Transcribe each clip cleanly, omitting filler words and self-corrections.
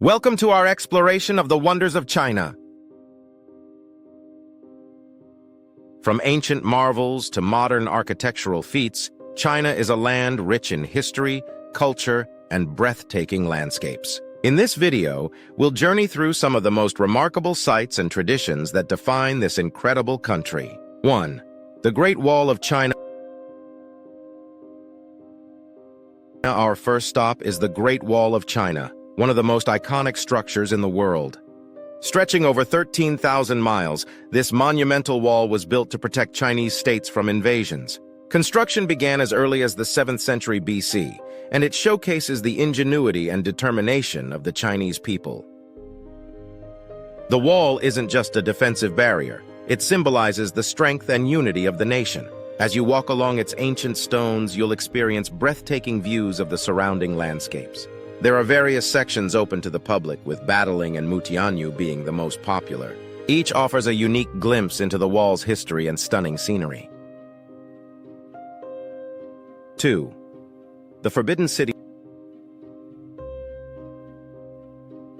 Welcome to our exploration of the wonders of China. From ancient marvels to modern architectural feats, China is a land rich in history, culture, and breathtaking landscapes. In this video, we'll journey through some of the most remarkable sights and traditions that define this incredible country. 1. The Great Wall of China. Our first stop is the Great Wall of China, one of the most iconic structures in the world. Stretching over 13,000 miles, this monumental wall was built to protect Chinese states from invasions. Construction began as early as the 7th century BC, and it showcases the ingenuity and determination of the Chinese people. The wall isn't just a defensive barrier, it symbolizes the strength and unity of the nation. As you walk along its ancient stones, you'll experience breathtaking views of the surrounding landscapes. There are various sections open to the public, with bustling and Yuanyang being the most popular. Each offers a unique glimpse into the wall's history and stunning scenery. 2. The Forbidden City.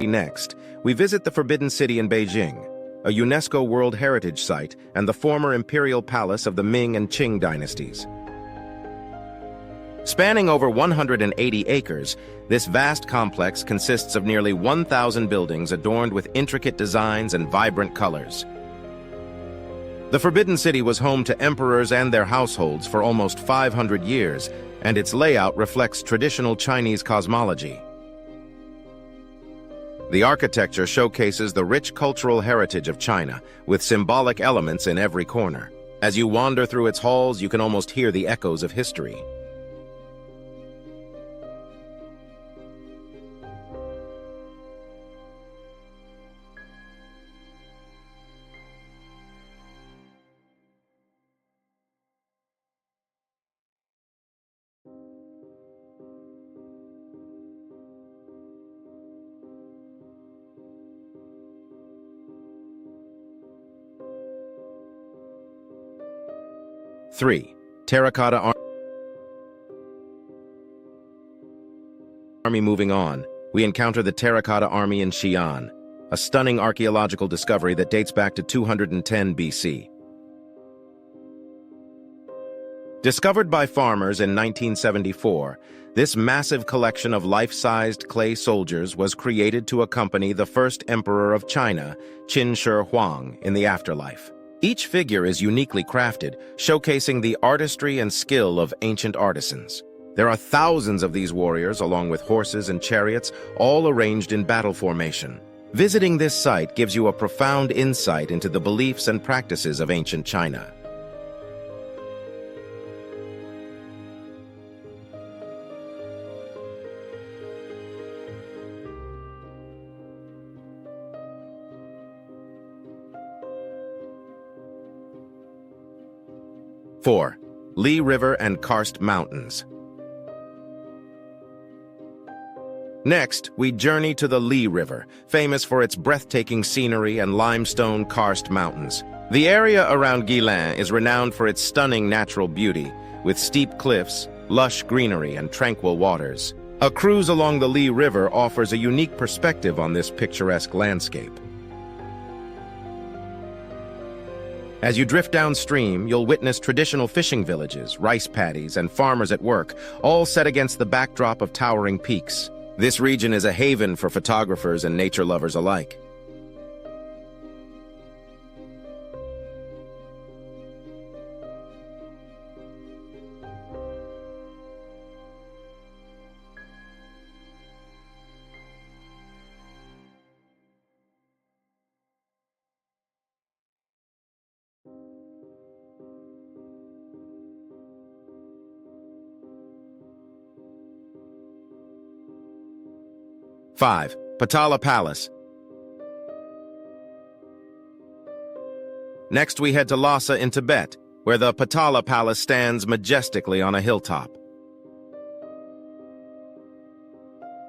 Next, we visit the Forbidden City in Beijing, a UNESCO World Heritage Site and the former imperial palace of the Ming and Qing dynasties. Spanning over 180 acres, this vast complex consists of nearly 1,000 buildings adorned with intricate designs and vibrant colors. The Forbidden City was home to emperors and their households for almost 500 years, and its layout reflects traditional Chinese cosmology. The architecture showcases the rich cultural heritage of China, with symbolic elements in every corner. As you wander through its halls, you can almost hear the echoes of history. Three. Terracotta Army. Moving on, we encounter the Terracotta Army in Xi'an, a stunning archaeological discovery that dates back to 210 BC. Discovered by farmers in 1974, this massive collection of life-sized clay soldiers was created to accompany the first emperor of China, Qin Shi Huang, in the afterlife. Each figure is uniquely crafted, showcasing the artistry and skill of ancient artisans. There are thousands of these warriors, along with horses and chariots, all arranged in battle formation. Visiting this site gives you a profound insight into the beliefs and practices of ancient China. Four. Li River and Karst Mountains. Next, we journey to the Li River, famous for its breathtaking scenery and limestone karst mountains. The area around Guilin is renowned for its stunning natural beauty, with steep cliffs, lush greenery, and tranquil waters. A cruise along the Li River offers a unique perspective on this picturesque landscape. As you drift downstream, you'll witness traditional fishing villages, rice paddies, and farmers at work, all set against the backdrop of towering peaks. This region is a haven for photographers and nature lovers alike. Five. Potala Palace. Next, we head to Lhasa in Tibet, where the Potala Palace stands majestically on a hilltop.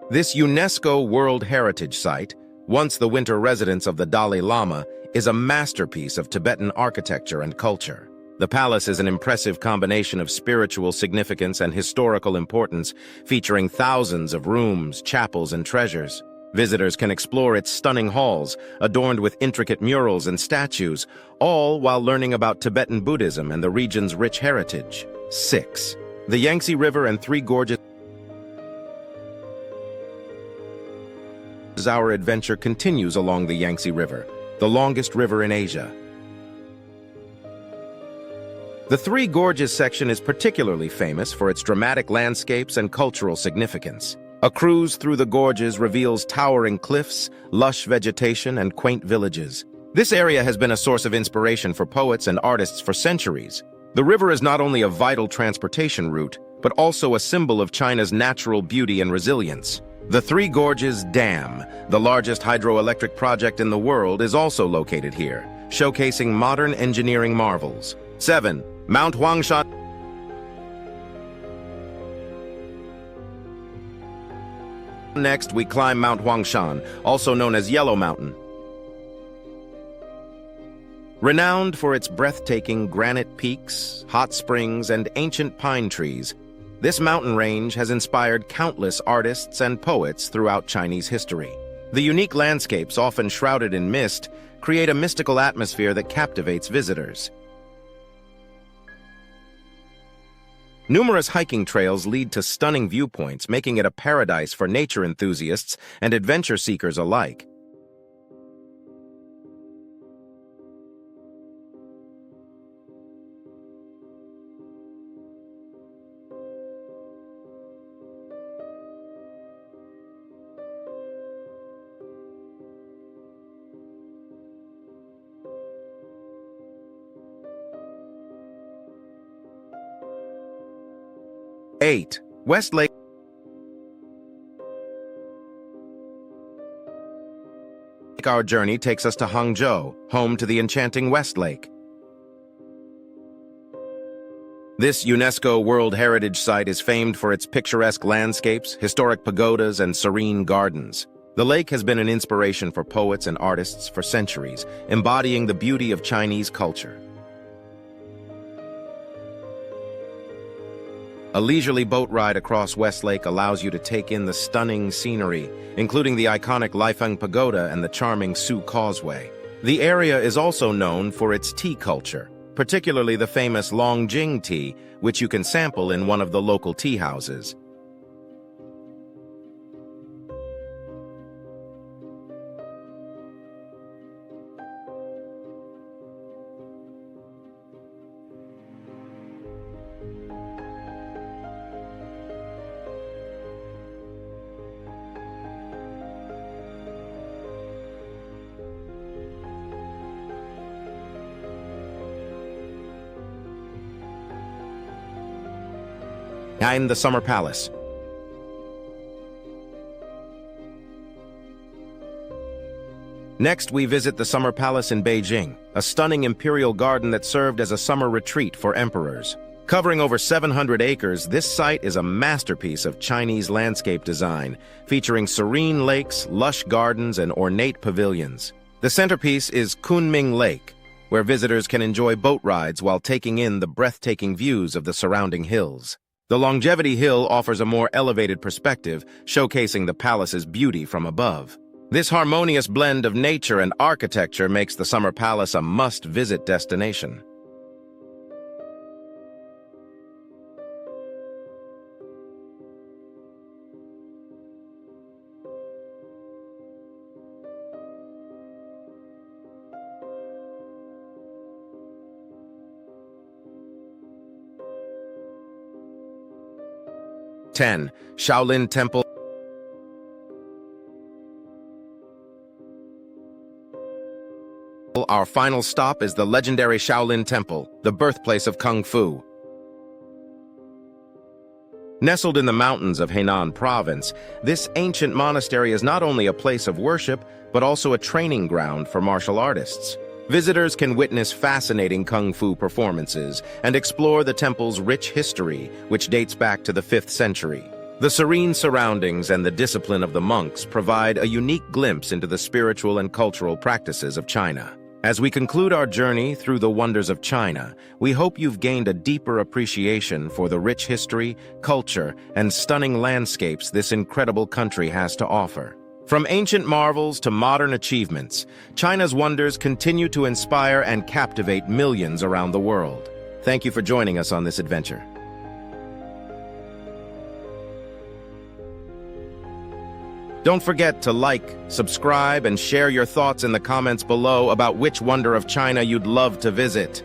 This UNESCO World Heritage Site, once the winter residence of the Dalai Lama, is a masterpiece of Tibetan architecture and culture. The palace is an impressive combination of spiritual significance and historical importance, featuring thousands of rooms, chapels, and treasures. Visitors can explore its stunning halls, adorned with intricate murals and statues, all while learning about Tibetan Buddhism and the region's rich heritage. 6. The Yangtze River and Three Gorges. Our adventure continues along the Yangtze River, the longest river in Asia. The Three Gorges section is particularly famous for its dramatic landscapes and cultural significance. A cruise through the gorges reveals towering cliffs, lush vegetation, and quaint villages. This area has been a source of inspiration for poets and artists for centuries. The river is not only a vital transportation route, but also a symbol of China's natural beauty and resilience. The Three Gorges Dam, the largest hydroelectric project in the world, is also located here, showcasing modern engineering marvels. 7. Mount Huangshan. Next, we climb Mount Huangshan, also known as Yellow Mountain. Renowned for its breathtaking granite peaks, hot springs, and ancient pine trees, this mountain range has inspired countless artists and poets throughout Chinese history. The unique landscapes, often shrouded in mist, create a mystical atmosphere that captivates visitors. Numerous hiking trails lead to stunning viewpoints, making it a paradise for nature enthusiasts and adventure seekers alike. Eight. West Lake. Our journey takes us to Hangzhou, home to the enchanting West Lake. This UNESCO World Heritage Site is famed for its picturesque landscapes, historic pagodas, and serene gardens. The lake has been an inspiration for poets and artists for centuries, embodying the beauty of Chinese culture. A leisurely boat ride across West Lake allows you to take in the stunning scenery, including the iconic Leifeng Pagoda and the charming Su Causeway. The area is also known for its tea culture, particularly the famous Longjing tea, which you can sample in one of the local tea houses. In the Summer Palace. Next, we visit the Summer Palace in Beijing, a stunning imperial garden that served as a summer retreat for emperors. Covering over 700 acres, this site is a masterpiece of Chinese landscape design, featuring serene lakes, lush gardens, and ornate pavilions. The centerpiece is Kunming Lake, where visitors can enjoy boat rides while taking in the breathtaking views of the surrounding hills. The Longevity Hill offers a more elevated perspective, showcasing the palace's beauty from above. This harmonious blend of nature and architecture makes the Summer Palace a must-visit destination. Ten. Shaolin Temple. Our final stop is the legendary Shaolin Temple, the birthplace of Kung Fu. Nestled in the mountains of Henan Province, this ancient monastery is not only a place of worship, but also a training ground for martial artists. Visitors can witness fascinating Kung Fu performances and explore the temple's rich history, which dates back to the 5th century. The serene surroundings and the discipline of the monks provide a unique glimpse into the spiritual and cultural practices of China. As we conclude our journey through the wonders of China, we hope you've gained a deeper appreciation for the rich history, culture, and stunning landscapes this incredible country has to offer. From ancient marvels to modern achievements, China's wonders continue to inspire and captivate millions around the world. Thank you for joining us on this adventure. Don't forget to like, subscribe, and share your thoughts in the comments below about which wonder of China you'd love to visit.